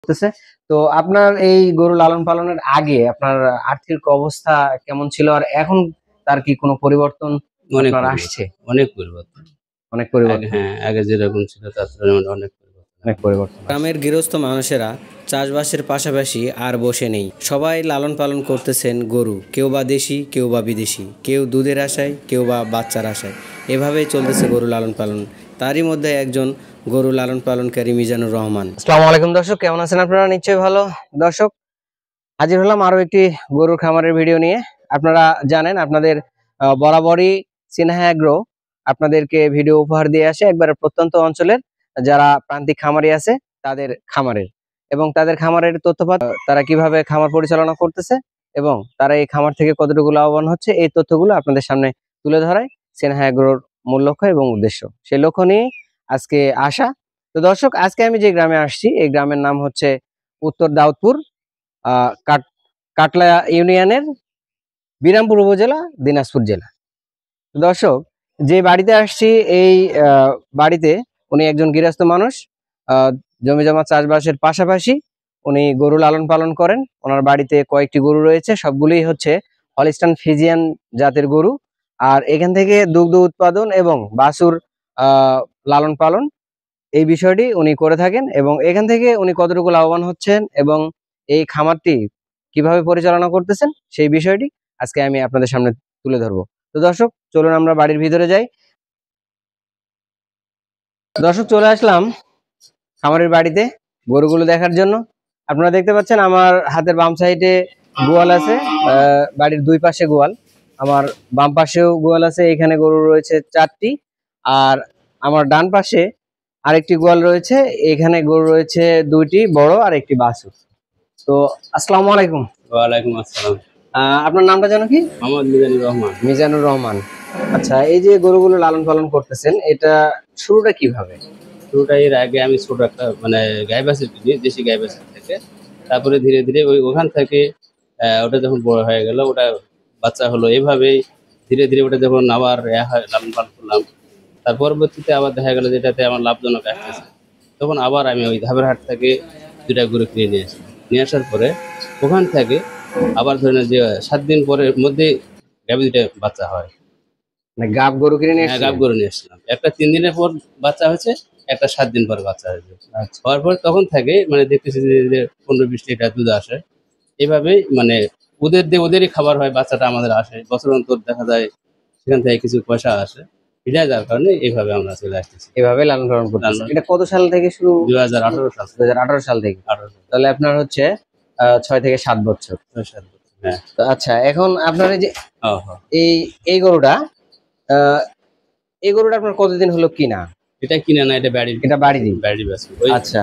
করতেছে। তো আপনার এই গরু লালন পালনের আগে আপনার আর্থিক অবস্থা কেমন ছিল আর এখন তার কি কোনো পরিবর্তন অনেক আপনার পরিবর্তন, আসছে? অনেক পরিবর্তন। অনেক আগে পরিবর্তন। আগে যেরকম ছিল তার তুলনায় অনেক পরিবর্তন। অনেক পরিবর্তন আসছে। গ্রামের গৃহস্থ মানুষেরা চাষবাসের পাশাপাশি আর বসে নেই। সবাই লালন পালন করতেছেন গরু, কেউ বা দেশি, কেউ বা বিদেশি, কেউ দুধের আশায়, কেউ বা বাচ্চার আশায়। এভাবেই চলতেছে গরু লালন পালন। তারই মধ্যে একজন গরু লালন পালনকারী মিজানুর রহমান। আসসালামু আলাইকুম দর্শক, কেমন আছেন আপনারা? নিশ্চয়ই ভালো। দর্শক, হাজির হলাম আরো একটি গরুর খামারের ভিডিও নিয়ে। আপনারা জানেন আপনাদের বরাবরই সিনহা এগ্রো আপনাদেরকে ভিডিও উপহার দিয়ে আসে একবারে প্রত্যন্ত অঞ্চলের যারা প্রান্তিক খামারি আছে তাদের খামারের, এবং তাদের খামারের তথ্যপাত, তারা কিভাবে খামার পরিচালনা করতেছে এবং তারা এই খামার থেকে কতটুকু লাভবান হচ্ছে, এই তথ্যগুলো আপনাদের সামনে তুলে ধরায় সিনহা এগ্রোর মূল লক্ষ্য এবং উদ্দেশ্য। সেই লক্ষ্য নিয়ে আজকে আসা। তো দর্শক, আজকে আমি যে গ্রামে আসছি এই গ্রামের নাম হচ্ছে উত্তর দাউদপুর, কাটলা ইউনিয়নের বিরামপুর উপজেলা, দিনাজপুর জেলা। দর্শক, যে বাড়িতে আসছি এই বাড়িতে উনি একজন গৃহস্থ মানুষ। জমি জমা চাষবাসের পাশাপাশি উনি গরু লালন পালন করেন। ওনার বাড়িতে কয়েকটি গরু রয়েছে, সবগুলোই হচ্ছে হলিস্টান ফ্রিজিয়ান জাতের গরু। আর এখান থেকে দুগ্ধ উৎপাদন এবং বাছুর লালন পালন এই বিষয়টি উনি করে থাকেন, এবং এখান থেকে উনি কতটুকু লাভবান হচ্ছেন এবং এই খামারটি কিভাবে পরিচালনা করতেছেন সেই বিষয়টি আজকে আমি আপনাদের সামনে তুলে ধরবো। তো দর্শক, চলুন আমরা বাড়ির ভিতরে যাই। দর্শক, চলে আসলাম খামারের বাড়িতে গরুগুলো দেখার জন্য। আপনারা দেখতে পাচ্ছেন আমার হাতের বাম সাইডে গোয়াল আছে, বাড়ির দুই পাশে গোয়াল, আমার বাম পাশেও গোয়াল আছে। এখানে গরু রয়েছে 4টি, আর আমার ডান পাশে আরেকটি গোয়াল রয়েছে, এখানে গরু রয়েছে 2টি বড় আর একটি বাছুর। তো আসসালামু আলাইকুম। ওয়ালাইকুম আসসালাম। আপনার নামটা জানো কি? মোহাম্মদ মিজানুর রহমান। মিজানুর রহমান। আচ্ছা, এই যে গরুগুলো লালন পালন করতেছেন, এটা শুরুটা কিভাবে? শুরুটা এর আগে আমি ছোট একটা গাই বাছুর কিনি, দেশি গাই বাছুর থেকে। তারপরে ধীরে ধীরে ওখান থেকে ওটা যখন বড় হয়ে গেল, ওটা বাচ্চা হলো, এভাবেই ধীরে ধীরে ওটা যখন আবার লালন পালন করলাম, তার পরবর্তীতে আবার দেখা গেল যেটাতে আমার লাভজনক আসতেছে, তখন আবার আমি ওই ধাবের হাট থেকে 2টা গরু কিনে নিয়ে আসি। নিয়ে আসার পরে ওখান থেকে আবার ধরেন যে 7 দিন পরের মধ্যে গাভী 2টা বাচ্চা হয়। মানে গাব গরু কিনে নিয়ে হ্যাঁ, এসেছিলেন? গাব গরু নিয়ে এসেছিলাম। একটা 3 দিনের পর বাচ্চা হয়েছে, একটা 7 দিন পর বাচ্চা হয়েছে। আচ্ছা। হওয়ার পর তখন থেকে দেখতেছি যে 15-20 লিটার দুধ আসে। এভাবেই ওদেরই খাবার হয়, বাচ্চাটা আমাদের আসে, বছর অন্তর দেখা যায় সেখান থেকে কিছু পয়সা আসে। এটা যার কারণে এইভাবে আমরা চলে আসতেছি। এভাবে লালন পালন করতেছেন। এটা কত সাল থেকে শুরু? 2018 সাল। 2018 সাল থেকে। 18 সাল। তাহলে আপনার হচ্ছে 6 থেকে 7 বছর। 6-7 বছর। হ্যাঁ। তো আচ্ছা, এখন আপনার এই যে ওহো। এই গরুটা, এই গরুটা আপনার কতদিন হলো কিনা? এটা কিনা না, এটা বাড়ির। এটা বাড়িরই? বাড়ির বাছুর। আচ্ছা,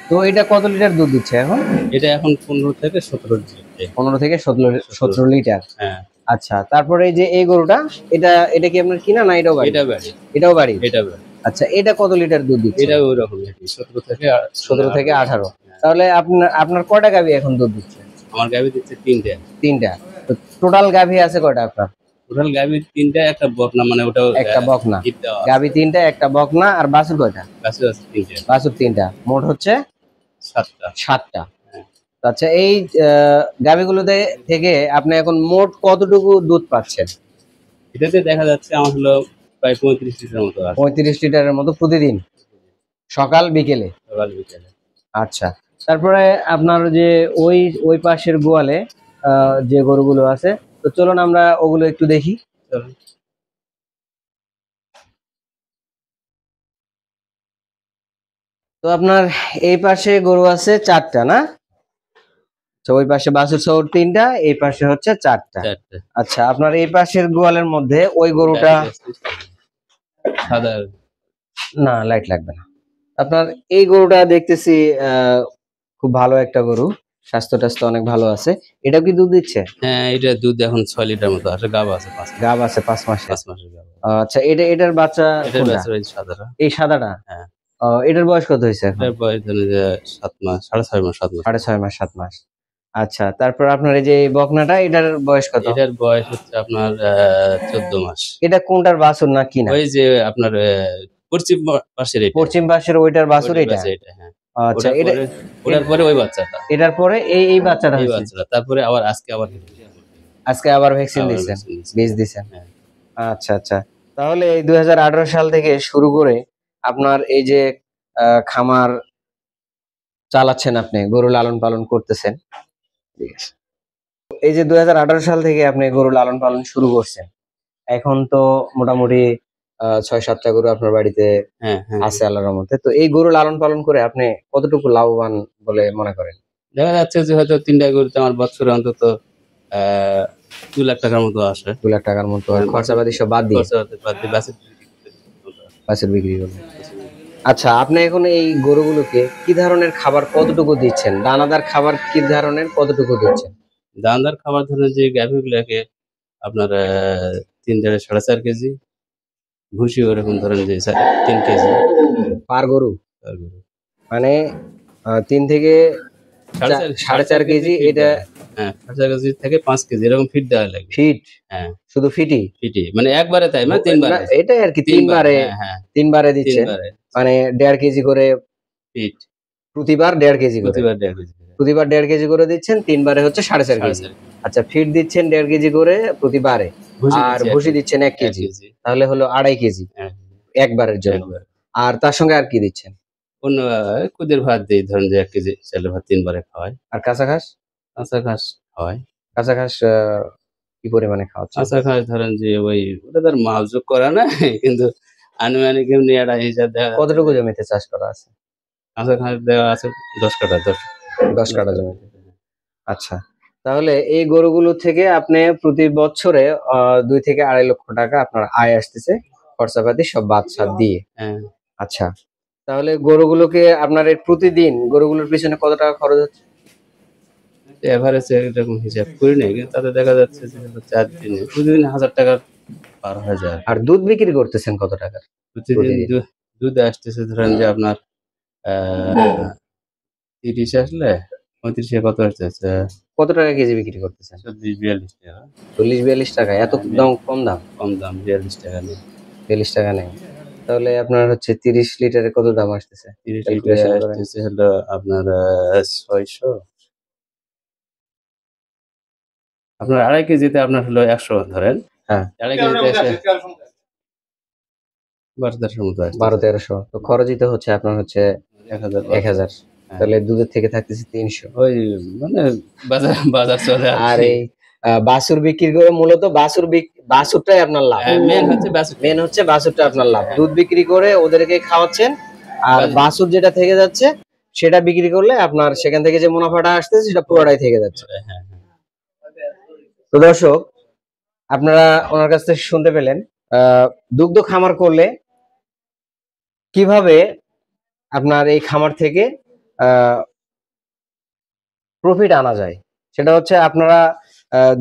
তো এটা কত লিটার দুধ দিচ্ছে এখন? এটা এখন 15 থেকে 17 লিটার। 15 থেকে 17 লিটার। হ্যাঁ। আচ্ছা, তারপরে এই যে এই গরুটা, এটা কি আপনার কিনা না এটাও বাড়ি? এটা বাড়ি। এটাও বাড়ি? এটা বাড়ি। আচ্ছা, এটা কত লিটার দুধ দিচ্ছে? এটা ওই রকম 17 থেকে 18। তাহলে আপনার কয়টা গাভী এখন দুধ দিচ্ছে? আমার গাভী দিচ্ছে 3টা। 3টা। তো টোটাল গাভী আছে কয়টা আপনার? টোটাল গাভী 3টা, একটা বকনা, মানে ওটাও একটা বকনা। ঈদ দেওয়া আছে। গাভী 3টা, একটা বকনা, আর বাছুর কয়টা? বাছুর আছে 3টা। বাছুর 3টা, মোট হচ্ছে 7টা। 7টা। হ্যাঁ। আচ্ছা, এই গাভীগুলোতে থেকে আপনি এখন মোট কতটুকু দুধ পাচ্ছেন? এটাতে দেখা যাচ্ছে আমার হলো প্রায় 35 লিটার মতো আছে। 35 লিটারের মতো প্রতিদিন, সকাল বিকেলে? সকাল বিকেলে। আচ্ছা, তারপরে আপনার যে ওই পাশের গোয়ালে যে গরুগুলো আছে, তো চলুন আমরা ওগুলো একটু দেখি। চলুন। তো আপনার এই পাশে গরু আছে 4টা না? তো ওই পাশে বাছুর সহ 3টা, এই পাশে হচ্ছে 4টা। আচ্ছা, আপনার এই পাশের গোয়ালের মধ্যে ওই গরুটা সাদা। না, লাইট লাগবে না। আপনার এই গরুটা দেখতেছি খুব ভালো একটা গরু, স্বাস্থ্য টাস্থ্য অনেক ভালো আছে। এটা কি দুধ দিচ্ছে? হ্যাঁ, এটা দুধ এখন 6 লিটার মতো আসে। গাব আছে 5 মাস। গাব আছে 5 মাসে? 5 মাসের গাব। আচ্ছা, এটার বাচ্চা এটার কোনটা? বাচ্চা এই সাদাটা। এই সাদাটা? হ্যাঁ। এটার বয়স কত হয়েছে এখন? এটার বয়স ধরেন যে 7 মাস, 6.5 মাস, 7 মাস। 6.5 মাস, 7 মাস। আচ্ছা, তারপর আপনার এই যে বকনাটা, এটার বয়স কত? এটার বয়স হচ্ছে আপনার 14 মাস। এটা কোনটার বাছুর না কিনা? ওই যে আপনার পশ্চিম পাশের এটা। পশ্চিম পাশের ওইটার বাছুর এটা? হ্যাঁ। আচ্ছা, ওটার এটা পরে ওটার পরে ওই বাচ্চাটা এটার পরে এই বাচ্চাটা এই হয়েছে। বাচ্চাটা তারপরে আবার আজকে আবার আজকে আবার ভ্যাকসিন আবার দিচ্ছেন, vaccine দিচ্ছে। বীজ দিচ্ছেন। হ্যাঁ। আচ্ছা আচ্ছা, তাহলে এই 2018 সাল থেকে শুরু করে আপনার এই যে খামার চালাচ্ছেন, আপনি গরু লালন পালন করতেছেন, ঠিক আছে। এই যে 2018 সাল থেকে আপনি গরু লালন পালন শুরু করছেন, এখন তো মোটামুটি 6-7টা গরু আপনার বাড়িতে হ্যাঁ, হ্যাঁ। আছে আল্লাহর রহমতে। তো এই গরু লালন পালন করে আপনি কতটুকু লাভবান বলে মনে করেন? দেখা যাচ্ছে যে হয়তো 3টা গরুতে আমার বছরে অন্তত 2 লাখ টাকার মতো আসে। 2 লাখ টাকার মতো হ্যাঁ, খরচাপাতি সব বাদ দিয়ে, খরচা বাদ দিয়ে বাছুর বিক্রি করতে বাছুর বিক্রি করলে। আচ্ছা, আপনি এখন এই গরুগুলোকে কি ধরনের খাবার কতটুকু দিচ্ছেন? দানাদার খাবার কি ধরনের কতটুকু দিচ্ছেন? দানাদার খাবার ধরেন যে গাভীগুলাকে আপনার 3 থেকে 4.5 কেজি, ভুসি ওরকম ধরেন যে 3 কেজি পার গরু? আর গরু। মানে 3 থেকে 4.5 কেজি ফিড এটা দেওয়া। হ্যাঁ, 4.5 কেজি থেকে 5 কেজি এরকম ফিড দেওয়া লাগে। ফিট? হ্যাঁ, শুধু ফিটই? ফিটই মানে একবারে তাই মানে 3 না, বারে। এটাই আর কি 3 3 বারে, বারে, হ্যাঁ, হ্যাঁ, 3 বারে 3 দিচ্ছেন। বারে মানে 1.5 কেজি করে ফিট প্রতিবার, 1.5 কেজি করে প্রতিবার 1.5 কেজি করে। প্রতিবার 1.5 কেজি করে দিচ্ছেন, 3 বারে হচ্ছে 4.5 কেজি। 4.5 আচ্ছা, ফিট দিচ্ছেন 1.5 কেজি করে প্রতিবারে, ভুসি আর দিচ্ছি 1 ভুসি কেজি। দিচ্ছেন 1 1 কেজি, কেজি। তাহলে হলো 2.5 কেজি হ্যাঁ, একবারের জন্য। একবার। আর তার সঙ্গে আর কি দিচ্ছেন? অন্য খুদের ভাত দেই ধরেন যে 1 কেজি চালের ভাত 3 বারে খাওয়াই। আর কাঁচা ঘাস? কাঁচা ঘাস খাওয়াই। কাঁচা ঘাস কি পরিমাণে খাওয়াচ্ছেন? কাঁচা ঘাস ধরেন যে ওই ওটা তার মাপজোক করা নাই কিন্তু আনুমানিক এমনি একটা হিসাব দেখা যাচ্ছে কতটুকু যে জমিতে চাষ করা আছে? কাঁচা ঘাস দেওয়া আছে 10 কাঠা 10 10 কাঠা কাঠা। জমিতে। আচ্ছা, তাহলে এই গরুগুলো থেকে আপনি প্রতি বছরে 2 থেকে 2.5 লক্ষ টাকা আপনার আয় আসতেছে, খরচাপাতি সব বাদ সাদ দিয়ে। হ্যাঁ, আচ্ছা, তাহলে গরুগুলোকে আপনার এই প্রতিদিন গরুগুলোর পিছনে কত টাকা খরচ হচ্ছে? এভারেজ এরকম হিসাব করি নাই কিন্তু তাতে দেখা যাচ্ছে যে হলো 4 দিনে প্রতিদিন 1000 টাকা পার হয়ে যায় আর আরকি। দুধ বিক্রি করতেছেন কত টাকার প্রতিদিন প্রতিদিন? দুধ আসতেছে ধরেন যে আপনার আ 30 আসলে 35 এ কত আসতেছে কত টাকা কেজি বিক্রি করতেছেন? 40-42 টাকা। 40-42 টাকা? এত হ্যাঁ, দাম, কম দাম? কম দাম 42 টাকা নেই। 42 টাকা নেই? তাহলে আপনার হচ্ছে 30 লিটারে কত দাম আসতেছে? 30 লিটারে ক্যালকুলেশন করেন। আসতেছে হলো আপনার 600 আপনার 2.5 কেজিতে আপনার হলো 100 ধরেন। হ্যাঁ, 2.5 কেজিতে এসে 1200 মতো আসতেছে। 1200-1300। তো খরচই তো হচ্ছে আপনার হচ্ছে 1000 1000। হ্যাঁ। তাহলে দুধের থেকে থাকতেছে 300। ওই মানে বাজার চলে আর আরকি। এই বাছুর বিক্রি করে মূলত বাছুরটাই আপনার লাভ। মেইন হচ্ছে বাছুর। মেন হচ্ছে বাছুরটা আপনার লাভ। হ্যাঁ। দুধ বিক্রি করে ওদেরকে খাওয়াচ্ছেন, আর বাছুর। বাছুর যেটা থেকে যাচ্ছে সেটা বিক্রি করলে আপনার সেখান থেকে যে মুনাফাটা আসতেছে সেটা পুরোটাই থেকে যাচ্ছে। হ্যাঁ, হ্যাঁ। তো দর্শক, আপনারা ওনার কাছ থেকে শুনতে পেলেন দুগ্ধ খামার করলে কিভাবে আপনার এই খামার থেকে প্রফিট আনা যায়। সেটা হচ্ছে আপনারা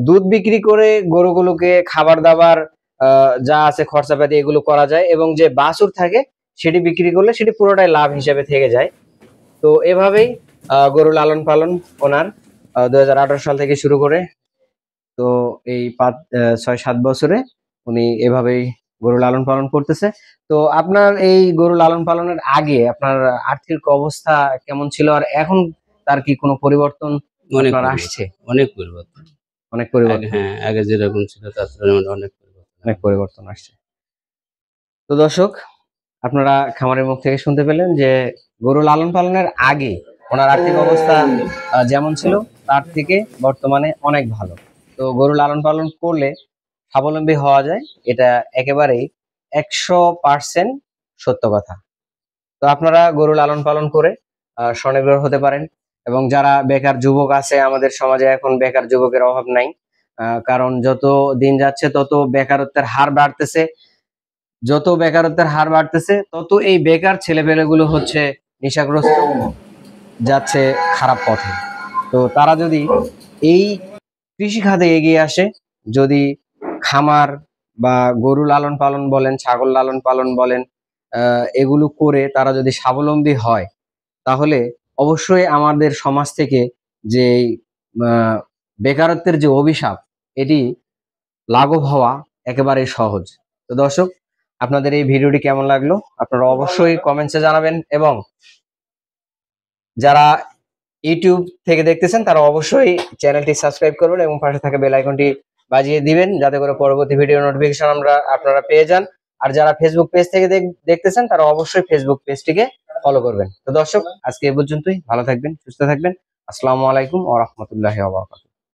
দুধ বিক্রি করে গরুগুলোকে খাবার দাবার যা আছে খরচাপাতি এগুলো করা যায়, এবং যে বাছুর থাকে সেটি বিক্রি করলে সেটি পুরোটাই লাভ হিসেবে থেকে যায়। তো এভাবেই গরু লালন পালন ওনার 2018 সাল থেকে শুরু করে, তো এই 6-7 বছরে উনি এভাবেই গরু লালন পালন করতেছে। তো আপনার এই গরু লালন পালনের আগে আপনার আর্থিক অবস্থা কেমন ছিল, আর এখন তার কি কোনো পরিবর্তন অনেক আপনার পরিবর্তন, আসছে? অনেক পরিবর্তন। অনেক আগে পরিবর্তন, হ্যাঁ, আগে যেরকম ছিল তার তুলনায় অনেক পরিবর্তন। অনেক পরিবর্তন আসছে। তো দর্শক, আপনারা খামারের মুখ থেকে শুনতে পেলেন যে গরু লালন পালনের আগে ওনার আর্থিক অবস্থা যেমন ছিল তার থেকে বর্তমানে অনেক ভালো। তো গরু লালন পালন করলে স্বাবলম্বী হওয়া যায়, এটা একেবারেই 100% সত্য কথা। তো আপনারা গরু লালন পালন করে স্বনির্ভর হতে পারেন। এবং যারা বেকার যুবক আছে, আমাদের সমাজে এখন বেকার যুবকের অভাব নাই, কারণ যত দিন যাচ্ছে তত বেকারত্বের হার বাড়তেছে। যত বেকারত্বের হার বাড়তেছে তত এই বেকার ছেলেপেলেগুলো হচ্ছে নেশাগ্রস্ত, যাচ্ছে খারাপ পথে। তো তারা যদি এই কৃষি খাতে এগিয়ে আসে, যদি খামার বা গরু লালন পালন বলেন, ছাগল লালন পালন বলেন, এগুলো করে তারা যদি স্বাবলম্বী হয়, তাহলে অবশ্যই আমাদের সমাজ থেকে যে আহ, বেকারত্বের যে অভিশাপ, এটি লাঘব হওয়া একেবারেই সহজ। তো দর্শক, আপনাদের এই ভিডিওটি কেমন লাগলো আপনারা অবশ্যই কমেন্টসে জানাবেন, এবং যারা ইউটিউব থেকে দেখতেছেন তারা অবশ্যই চ্যানেলটি সাবস্ক্রাইব করবেন এবং পাশে থাকা বেল আইকনটি বাজিয়ে দিবেন, যাতে করে পরবর্তী ভিডিও নোটিফিকেশন আপনারা পেয়ে যান। আর যারা ফেসবুক পেজ থেকে দেখতেছেন তারা অবশ্যই ফেসবুক পেজটিকে ফলো করবেন। তো দর্শক, আজকে এই পর্যন্তই। ভালো থাকবেন, সুস্থ থাকবেন। আসসালামু আলাইকুম ওয়া রাহমাতুল্লাহি ওয়া বারাকাতুহু।